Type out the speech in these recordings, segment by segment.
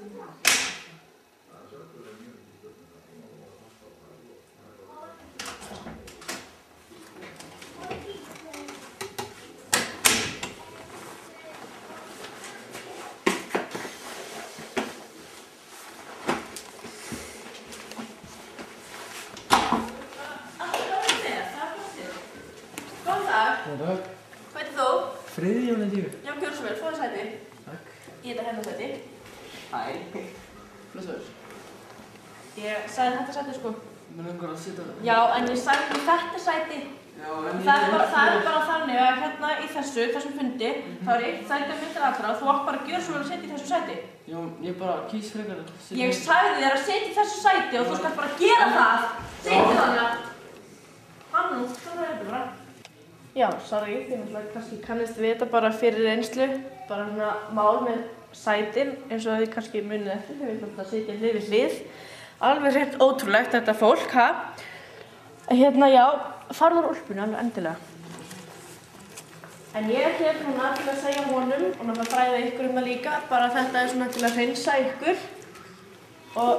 Góðan dag. Hvað heitir þú? Friðjón heiti ég. Já, gjörðu svo vel, fáðu sæti. Takk. Ég heiti hérna sæti. Hæ. Blessaður. Ég sagði þetta sæti sko. Mér langar að sitja það. Já, en ég sagði þetta sæti. Já, en Það er bara þannig að hérna í þessum fundi, þá er eitt sæti á milli allra og þú átt bara að gjöra svo vel að sitja í þessu sæti. Já, ég bara kýs frekar að sitja. Ég sagði þér að sitja í þessu sæti og þú skalt bara gera það. Sitja þannig að... Hann, svona er þetta bara. Já, sorry, þið náttúrulega kannski kannist við þetta bara fyrir reynslu. Bara svona mál með sætin, eins og þið kannski munið eftir þegar við náttúrulega sitja hlið við hlið. Alveg hreint ótrúlegt þetta fólk, ha? Hérna, já, farðu úr úlpunni, alveg endilega. En ég er hér núna til að segja honum, og náttúrulega fræða ykkur það líka, bara þetta er svona til að hreinsa ykkur. Og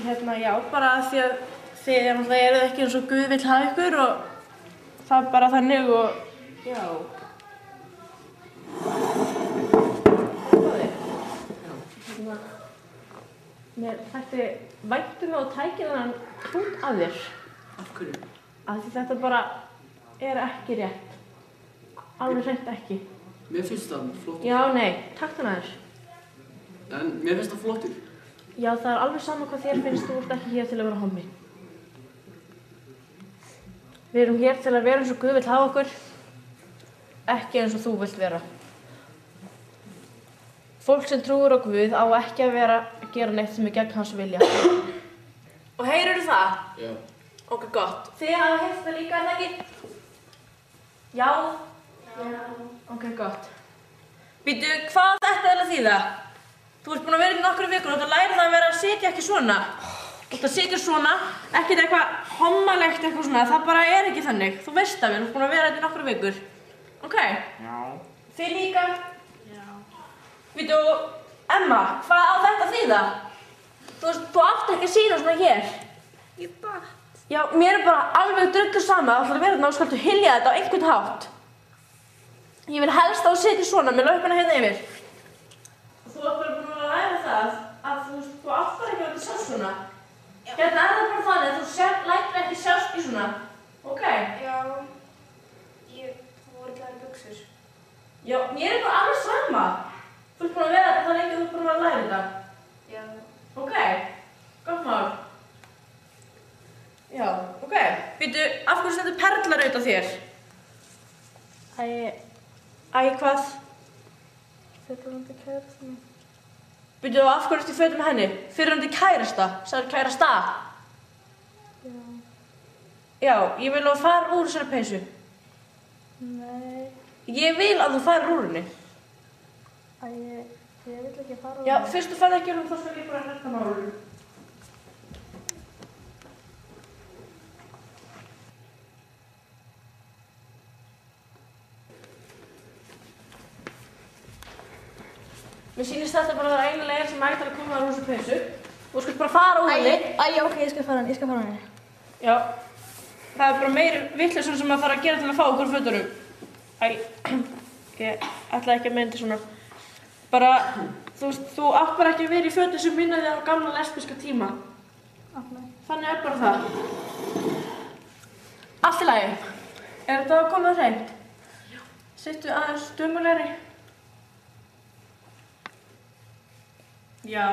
hérna, já, bara því að þið náttúrulega eruð ekki eins og Guð vill hafa ykkur og það er bara þannig og, já. Hérna, mér þætti væntum og tækja þennan hrút af þér. Af hverju? Af því þetta bara er ekki rétt. Alveg hreint ekki. Mér finnst það flottur. Já, nei, takk þannig aðeins. En mér finnst það flottur. Já, það er alveg sama hvað þér finnst, þú ert ekki hér til að vera hommi. Við erum hér til að vera eins og Guð vill hafa okkur, ekki eins og þú vilt vera. Fólk sem trúir á Guð á ekki að gera neitt sem er gegn hans vilja. Og heyrirðu það? Já. Ok, gott. Þið hafa heyrt það líka, er það ekki? Já? Já. Ok, gott. Býtu, hvað á þetta er að þýða? Þú ert búin að vera í nokkru vikur og þú lærir það að vera að sitja ekki svona. Þú ert að sitja svona, ekkert eitthvað hommalegt eitthvað svona, það bara er ekki þannig. Þú veist það vel, þú ert búin að vera þetta í nokkru vikur. Ok? Já. Þið líka? Já. Býtu, Emma, hvað á þetta að þýða? Þú átt ekki að sýna svona hér. Ég batt. Já, mér er bara alveg drullu sama að þú ætlar að vera þarna og skaltu hylja þetta á einhvern hátt. Ég vil helst að þú sitja svona með laupina hérna yfir. Þú ert bara búin að læra það að þú átt bara ekki að þetta sjá svona. Hérna er það bara þannig að þú lætur ekki sjást í svona. Ok? Já. Þú voru ekki að buxur. Já, mér er bara alveg sama. Þú ert búin að vera þetta þannig að þú ert búin að læra þetta. Já. Ok, gott mál. Já, ok. Býtu, af hverju stendur perlar auðvitað þér? Hvað? Fyrrverandi kærasta mín. Býtu, af hverju ertu í fötum með henni? Fyrrverandi kærasta? Sagður kærasta? Já. Já, ég vil að þú farir úr þessari peysu. Nei. Ég vil að þú farir úr henni. Ég vil ekki fara úr. Já, fyrst þú farið ekki úr henni, þá skal ég bara hretta málunum. Mér sýnist þetta bara að vera eina leiðin sem ætlar að koma úr þessu peysu. Þú skalt bara fara úr henni. Ok, ég skal fara henni. Já, það er bara meiri vitleysan sem maður þarf að gera til að fá okkur fötunum. Ég ætla ekki að meina þetta svona. Bara, þú átt bara ekki að vera í fötum sem minna þig á gamla lesbíska tíma. Þannig er bara það. Allt í lagi. Er þetta að koma hreint? Já. Sittu aðeins dömulegri. Já,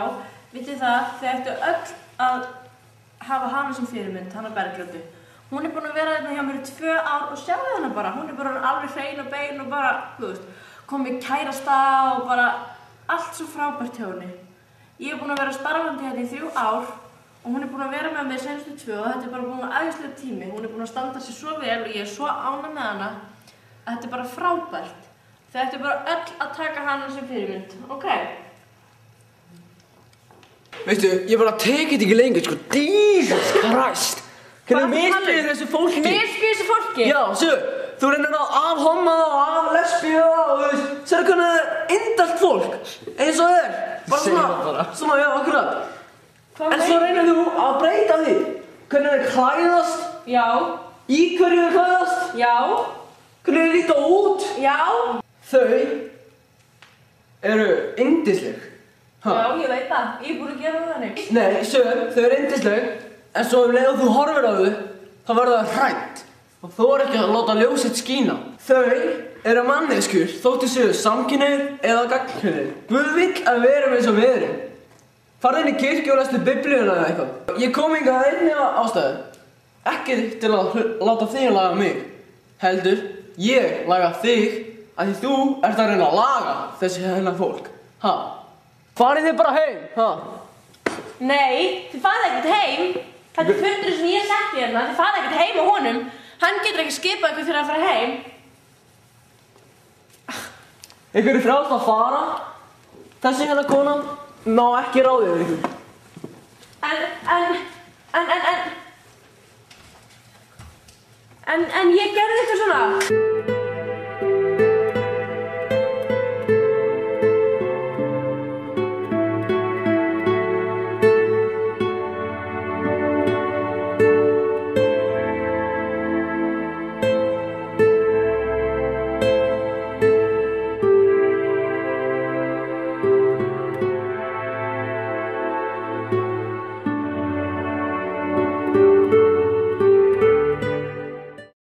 vitið það, þið ættu öll að hafa hana sem fyrirmynd, hana Bergljótu. Hún er búin að vera hérna hjá mér í 2 ár og sjáðu hana bara. Hún er bara alveg hrein og bein og bara, þú veist, komið kærasta og bara allt svo frábært hjá henni. Ég er búin að vera starfandi hérna í 3 ár og hún er búin að vera með mér senastu 2 og þetta er bara búin að æðislega tími. Hún er búin að standa sig svo vel og ég er svo ánægð með hana að þetta er bara frábært. Þið ættu bara öll að taka hana sem fyrirmynd, ok? Veistu, ég bara tekið þetta ekki lengur, sko, Jesus Christ! Hvernig misbyrðir þessu fólki? Misbyrðir þessu fólki? Já, þú reynir að afhomma það og aflesbíða það og þú veist, sérðu hvernig það er indalt fólk, eins og þér. Bara svona, já, akkurat. Hvað En svo reynir þú að breyta því. Hvernig þeir klæðast, Já. í hverju þeir klæðast, Já. hvernig þeir líta út. Já. Þau eru yndisleg. Já, ég veit það. Ég er búin að gera það þannig. Nei, þau eru yndisleg, en svo leið og þú horfir á þau, þá verður það hrætt. Og þú er ekki að láta ljósið skína. Þau eru manneskjur, þóttu séu samkynhneigðir eða gagnkynhneigðir. Guð vill að við erum eins og við erum. Farðu inn í kirkju og lestu biblíuna eða eitthvað. Ég kom hingað af einni ástæðu. Ekki til að láta þig laga mig. Heldur, ég laga þig af því þú ert að reyna að laga þessi hennar fólk. Ha? Farið þið bara heim, ha? Nei, þið farið ekkert heim. Þetta er fundurinn sem ég setti hérna. Þið farið ekkert heim á honum. Hann getur ekki skipað ykkur fyrir að fara heim. Ykkur er frjálst að fara. Þessi hennar kona má ekki ráða yfir ykkur. En ég gerði eitthvað svona.